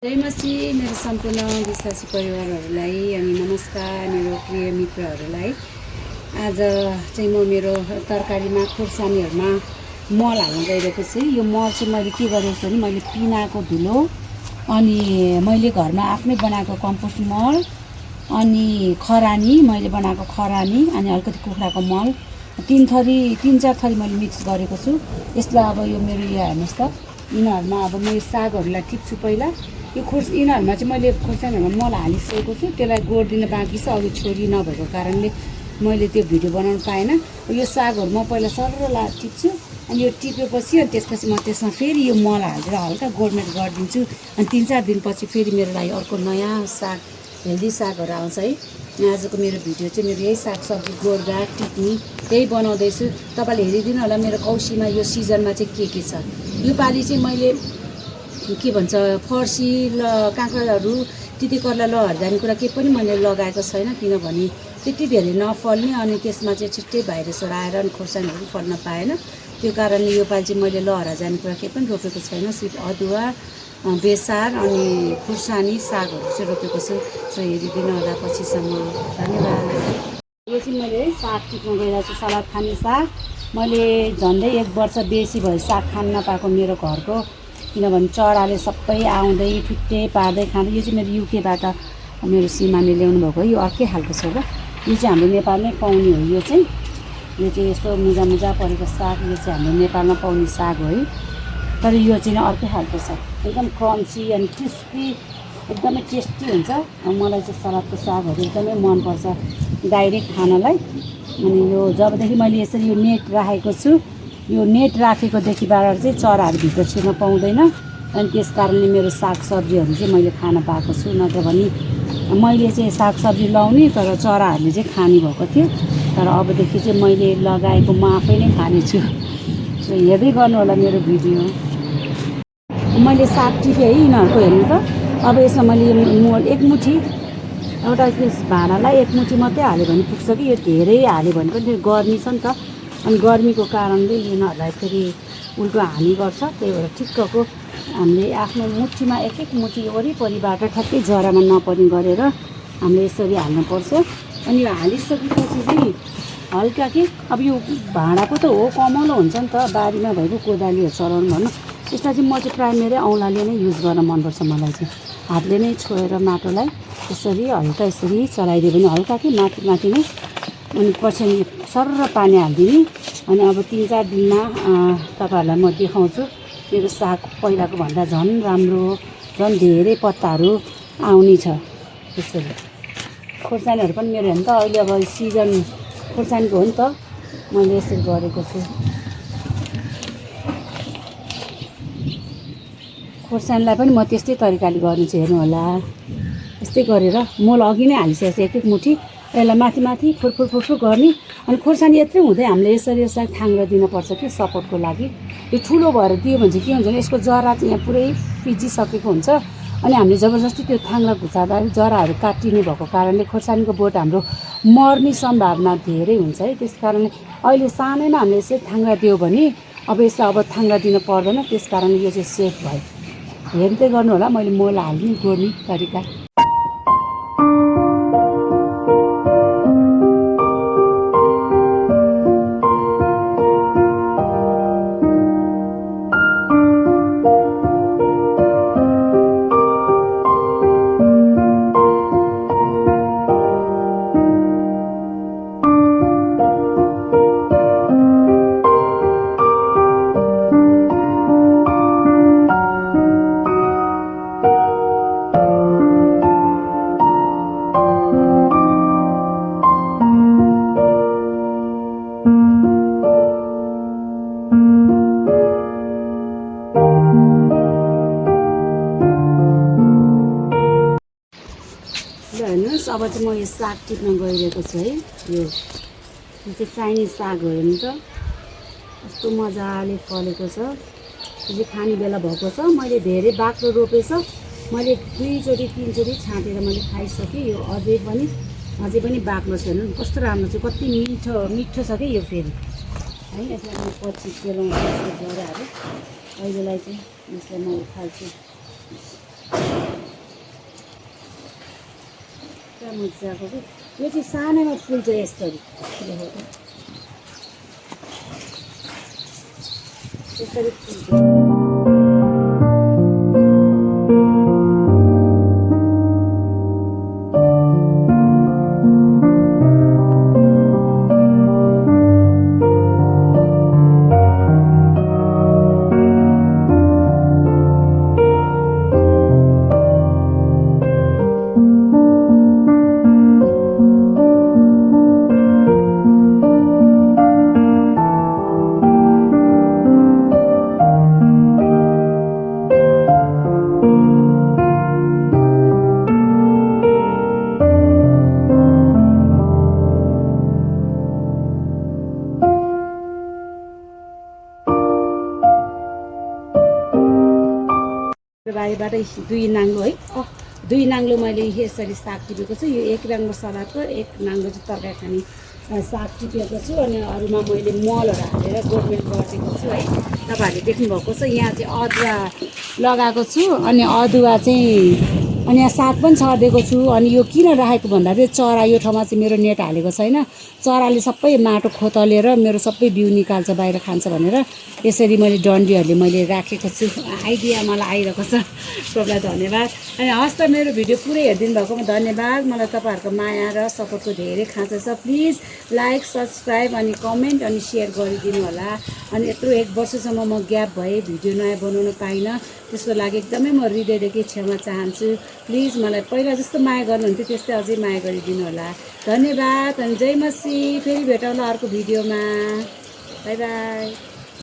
जय मसीह मेरो सम्पूर्ण विश्वासी परिवारहरूलाई अनि नमस्कार मेरो प्रिय मित्रहरूलाई। आज चाहिँ म मेरो तरकारीमा खुर्सानीहरूमा मल हाल्न गइरहेको छु। यो मल चाहिँ मैले के गरेको छु भने मैले पिनाको धुलो अनि मैले घरमा आफ्नै बनाएको कम्पोस्ट मल अनि खरानी मैले बनाएको खरानी अनि अलिकति कुखुराको मल तीन चार थरी मैले मिक्स गरेको छु। यसलाई अब यो मेरो यो हेर्नुहोस् त, यिनीहरूमा अब म यो सागहरूलाई टिप्छु। पहिला यो यिनीहरूमा चाहिँ मैले खुर्सानीहरूमा मल हालिसकेको छु, त्यसलाई गोड्दिन बाँकी छ। अघि छोरी नभएको कारणले मैले त्यो भिडियो बनाउनु पाएन। यो सागहरू म पहिला सरर टिप्छु अनि यो टिपेपछि अनि त्यसपछि म त्यसमा फेरि यो मल हालेर हल्का गोडमेट गरिदिन्छु अनि 3-4 दिनपछि फेरि मेरो लागि अर्को नयाँ साग हेल्दी सागहरू आउँछ है। आजको मेरो भिडियो चाहिँ मेरो यही सागसब्जी गोड्दा टिप्ने त्यही बनाउँदैछु। तपाईँले हेरिदिनु होला मेरो कौसीमा यो सिजनमा चाहिँ के छ। योपालि चाहिँ मैले के भन्छ फर्सी काँक्राहरू तितेकर्ला लहर जाने कुरा केही पनि मैले लगाएको छैन, किनभने त्यति धेरै नफल्ने अनि त्यसमा चाहिँ छिट्टै भाइरसहरू आएर अनि खोर्सानीहरू फल्न पाएन। त्यो कारणले योपालि चाहिँ मैले लहरा जाने कुरा केही पनि रोपेको छैन। सिर्फ अदुवा बेसार अनि खुर्सानी सागहरू चाहिँ रोपेको छु। सो हेरिदिनु होला पछिसम्म। धन्यवाद। यो चाहिँ मैले साग टिप्न गइरहेको छु, सलाद खाने साग। मैले झन्डै 1 वर्ष बेसी भयो साग खान नपाएको मेरो घरको, किनभने चराले सबै आउँदै ठुट्टे पार्दै खाँदै। यो चाहिँ मेरो युकेबाट मेरो सीमाले ल्याउनु भएको हो। यो अर्कै खालको छ र यो चाहिँ हाम्रो नेपालमै पाउने हो। यो चाहिँ यस्तो मुजा मुजा परेको साग, यो चाहिँ हाम्रो नेपालमा पाउने साग हो है। तर यो चाहिँ अर्कै खालको छ, एकदम क्रन्ची अनि क्रिस्पी, एकदमै टेस्टी हुन्छ। मलाई चाहिँ सलादको सागहरू एकदमै मनपर्छ डाइरेक्ट खानलाई। अनि यो जबदेखि मैले यसरी यो नेट राखेको छु, यो नेट राखेकोदेखिबाट चाहिँ चराहरू भित्र छिर्न पाउँदैन अनि त्यस कारणले मेरो सागसब्जीहरू चाहिँ मैले खान पाएको छु। नत्र भने मैले चाहिँ सागसब्जी लाउने तर चराहरूले चाहिँ खाने भएको थियो। तर अबदेखि चाहिँ मैले लगाएको म आफै नै खानेछु। सो हेर्दै गर्नु होला मेरो भिडियो। मैले साग टिपेँ है यिनीहरूको, हेर्नु त। अब यसमा मैले एक मुठी एउटा त्यस भाँडालाई 1 मुठी मात्रै हाल्यो भने पुग्छ कि यो धेरै हाल्यो भने पनि त्यो गर्मी छ नि त, अनि गर्मीको कारणले यिनीहरूलाई फेरि उल्टो हानि गर्छ। त्यही भएर ठिक्कको हामीले आफ्नो मुठीमा एक मुठी वरिपरिबाट ठ्याक्कै जरामा नपर्ने गरेर हामीले यसरी हाल्नुपर्छ। अनि यो हालिसकेपछि चाहिँ हल्का के अब यो भाँडाको त हो कमलो हुन्छ नि त, बारीमा भएको कोदालीहरू चलाउनु भन्नु। यसलाई चाहिँ म चाहिँ प्रायः मेरै औँलाले नै युज गर्न मनपर्छ। मलाई चाहिँ हातले नै छोएर माटोलाई यसरी हल्का यसरी चलाइदियो भने हल्का कि माथि नै अनि पछि सरर पानी हालिदिने। अनि अब 3-4 दिनमा तपाईँहरूलाई म देखाउँछु मेरो साग पहिलाको भन्दा झन् राम्रो, झन् धेरै पत्ताहरू आउने छ। त्यसरी खोर्सानीहरू पनि मेरो हेर्नु त अहिले अब सिजन खोर्सानीको हो नि त, मैले यसरी गरेको छु। खोर्सानीलाई पनि म त्यस्तै तरिकाले गर्नु चाहिँ हेर्नु होला। यस्तै गरेर मल अघि नै हालिसकेको छु 1 मुठी, यसलाई माथि फुरफुर गर्ने। अनि खोर्सानी यत्रै हुँदै हामीले यसलाई थाङ्ग्रा दिनुपर्छ कि सपोर्टको लागि। यो ठुलो भएर दियो भने चाहिँ के हुन्छ भने यसको जरा चाहिँ यहाँ पुरै पिजिसकेको हुन्छ अनि हामीले जबरजस्ती त्यो थाङ्ग्रा घुचार्दा जराहरू काटिने भएको कारणले खोर्सानीको बोट हाम्रो मर्ने सम्भावना धेरै हुन्छ है। त्यस कारणले अहिले सानैमा हामीले यसरी थाङ्ग्रा दियो भने अब यसलाई अब थाङ्ग्रा दिन पर्दैन। त्यस कारणले यो चाहिँ सेफ भयो। हेर्दै गर्नु होला मैले मल हाल्ने गोड्ने तरिका। हेर्नुहोस् अब चाहिँ म यो साग टिप्न गइरहेको छु है। यो चाहिँ चाइनिज साग हो, हेर्नु त कस्तो मजाले फलेको छ। यो चाहिँ खाने बेला भएको छ। मैले धेरै बाक्लो रोपेछ, मैले 2-3 चोटि छाँटेर मैले खाइसकेँ। यो अझै पनि बाक्लो छ। हेर्नु कस्तो राम्रो छ, कति मिठो छ कि यो फेरि है। यसलाई म पछि पेलाउँछु जराहरू। अहिलेलाई चाहिँ यसलाई म उठाल्छु। पुरा मजाको कि यो चाहिँ सानैमा फुल्छ यसरी यसरी फुल्छ बारीबाटै 2 नाङ्लो है 2 नाङ्लो मैले यसरी साग टिपेको छु यो 1 नाङ्लो सलादको 1 नाङ्लो चाहिँ तरकारी खाने साग टिपेको छु अनि अरूमा मैले मलहरू हालेर गोडमेल गरिदिएको छु है तपाईँहरूले देख्नुभएको छ यहाँ चाहिँ अदुवा लगाएको छु अनि अदुवा चाहिँ अनि यहाँ साग पनि छरिदिएको छु अनि यो किन राखेको भन्दा चाहिँ चरा यो ठाउँमा चाहिँ मेरो नेट हालेको छैन चराले सबै माटो खोतलेर मेरो सबै बिउ निकाल्छ बाहिर खान्छ भनेर यसरी मैले डन्डीहरूले मैले राखेको छु आइडिया मलाई आइरहेको छ सबैलाई धन्यवाद अनि हस् त मेरो भिडियो पुरै हेरिदिनु भएकोमा धन्यवाद मलाई तपाईँहरूको माया र सपोर्टको धेरै खाँचो छ प्लिज लाइक सब्सक्राइब अनि कमेन्ट अनि सेयर गरिदिनु होला अनि यत्रो 1 वर्षसम्म म ग्याप भएँ भिडियो नयाँ बनाउन पाइनँ त्यसको लागि एकदमै म हृदयदेखि क्षमा चाहन्छु प्लिज मलाई पहिला जस्तो माया गर्नुहुन्थ्यो त्यस्तै अझै माया गरिदिनु होला धन्यवाद अनि जय मसी फेरि भेटौँला अर्को भिडियोमा बाई बाई